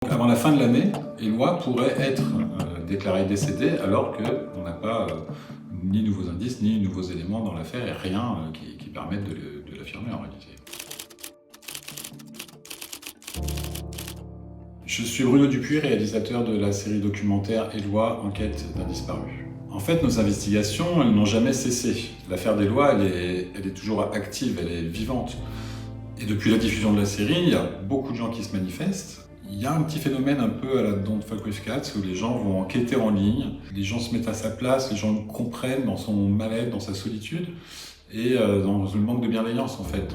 Avant la fin de l'année, Éloi pourrait être déclaré décédé alors qu'on n'a pas ni nouveaux indices, ni nouveaux éléments dans l'affaire et rien qui permette de l'affirmer en réalité. Je suis Bruno Dupuis, réalisateur de la série documentaire Éloi, enquête d'un disparu. En fait, nos investigations, elles n'ont jamais cessé. L'affaire d'Éloi, elle est toujours active, elle est vivante. Et depuis la diffusion de la série, il y a beaucoup de gens qui se manifestent. Il y a un petit phénomène un peu à la Don't Fuck With Cats où les gens vont enquêter en ligne, les gens se mettent à sa place, les gens le comprennent dans son mal-être, dans sa solitude et dans le manque de bienveillance en fait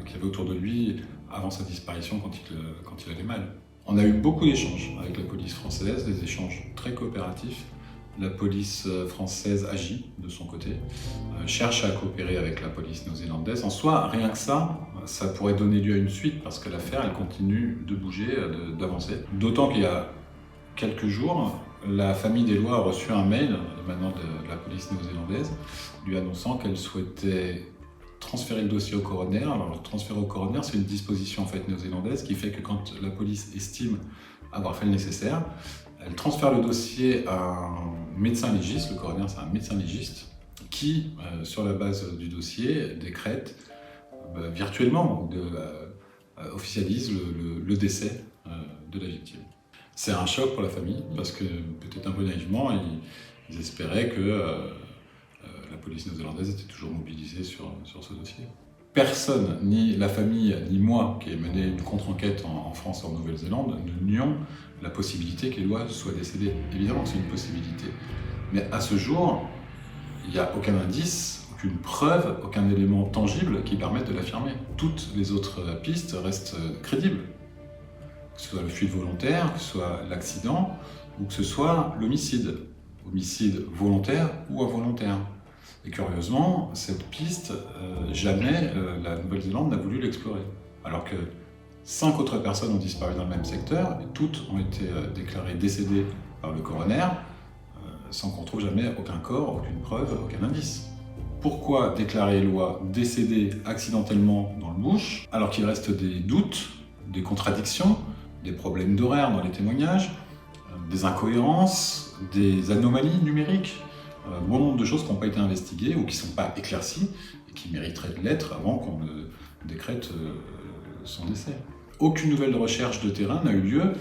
qu'il y avait autour de lui avant sa disparition quand il allait mal. On a eu beaucoup d'échanges avec la police française, des échanges très coopératifs. La police française agit de son côté, cherche à coopérer avec la police néo-zélandaise. En soi, rien que ça pourrait donner lieu à une suite parce que l'affaire, elle continue de bouger, d'avancer. D'autant qu'il y a quelques jours, la famille d'Éloi a reçu un mail émanant de la police néo-zélandaise lui annonçant qu'elle souhaitait transférer le dossier au coroner. Alors, le transfert au coroner, c'est une disposition en fait néo-zélandaise qui fait que quand la police estime avoir fait le nécessaire, elle transfère le dossier à un médecin légiste, le coroner c'est un médecin légiste, qui, sur la base du dossier, décrète virtuellement, officialise le décès de la victime. C'est un choc pour la famille, parce que peut-être un peu naïvement, ils espéraient que la police néo-zélandaise était toujours mobilisée sur ce dossier. Personne, ni la famille, ni moi, qui ai mené une contre-enquête en France et en Nouvelle-Zélande, ne nions la possibilité qu'Éloi soit décédé. Évidemment que c'est une possibilité. Mais à ce jour, il n'y a aucun indice, aucune preuve, aucun élément tangible qui permette de l'affirmer. Toutes les autres pistes restent crédibles. Que ce soit le fuite volontaire, que ce soit l'accident, ou que ce soit l'homicide. Homicide volontaire ou involontaire. Et curieusement, cette piste, jamais la Nouvelle-Zélande n'a voulu l'explorer. Alors que 5 autres personnes ont disparu dans le même secteur, et toutes ont été déclarées décédées par le coroner, sans qu'on trouve jamais aucun corps, aucune preuve, aucun indice. Pourquoi déclarer Éloi décédée accidentellement dans le bush, alors qu'il reste des doutes, des contradictions, des problèmes d'horaire dans les témoignages, des incohérences, des anomalies numériques, bon nombre de choses qui n'ont pas été investiguées ou qui ne sont pas éclaircies et qui mériteraient de l'être avant qu'on ne décrète son décès. Aucune nouvelle recherche de terrain n'a eu lieu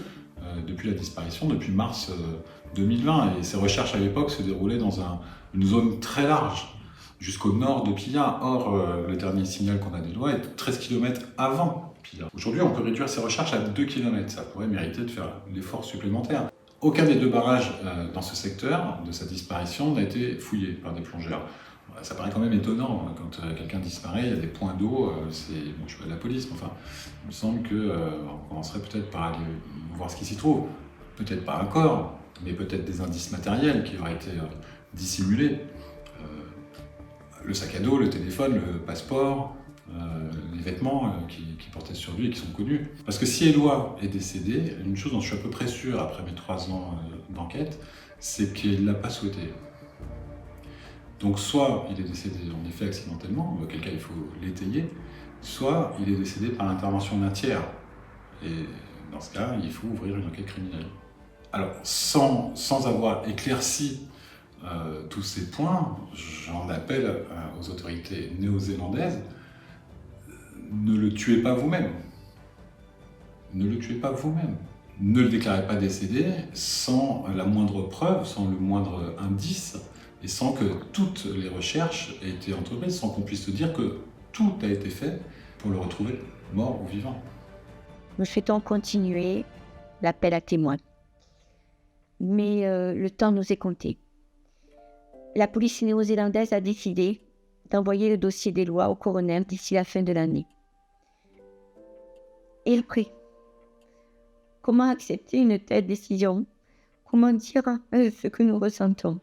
depuis la disparition, depuis mars 2020. Et ces recherches à l'époque se déroulaient dans une zone très large, jusqu'au nord de Pilla. Or, le dernier signal qu'on a d'Éloi est 13 km avant Pilla. Aujourd'hui, on peut réduire ces recherches à 2 km. Ça pourrait mériter de faire l'effort supplémentaire. Aucun des 2 barrages dans ce secteur de sa disparition n'a été fouillé par des plongeurs. Ça paraît quand même étonnant, quand quelqu'un disparaît, il y a des points d'eau, je suis pas de la police, mais enfin, il me semble qu'on commencerait peut-être par aller voir ce qui s'y trouve. Peut-être pas un corps, mais peut-être des indices matériels qui auraient été dissimulés. Le sac à dos, le téléphone, le passeport, les vêtements qui portaient sur lui et qui sont connus. Parce que si Éloi est décédé, une chose dont je suis à peu près sûr après mes 3 ans d'enquête, c'est qu'il ne l'a pas souhaité. Donc soit il est décédé en effet accidentellement, auquel cas il faut l'étayer, soit il est décédé par l'intervention d'un tiers. Et dans ce cas, il faut ouvrir une enquête criminelle. Alors, sans avoir éclairci tous ces points, j'en appelle aux autorités néo-zélandaises, ne le tuez pas vous-même. Ne le tuez pas vous-même. Ne le déclarez pas décédé sans la moindre preuve, sans le moindre indice, et sans que toutes les recherches aient été entreprises, sans qu'on puisse se dire que tout a été fait pour le retrouver, mort ou vivant. Nous souhaitons continuer l'appel à témoins. Mais le temps nous est compté. La police néo-zélandaise a décidé d'envoyer le dossier d'Éloi au coroner d'ici la fin de l'année. Et après, comment accepter une telle décision? Comment dire ce que nous ressentons?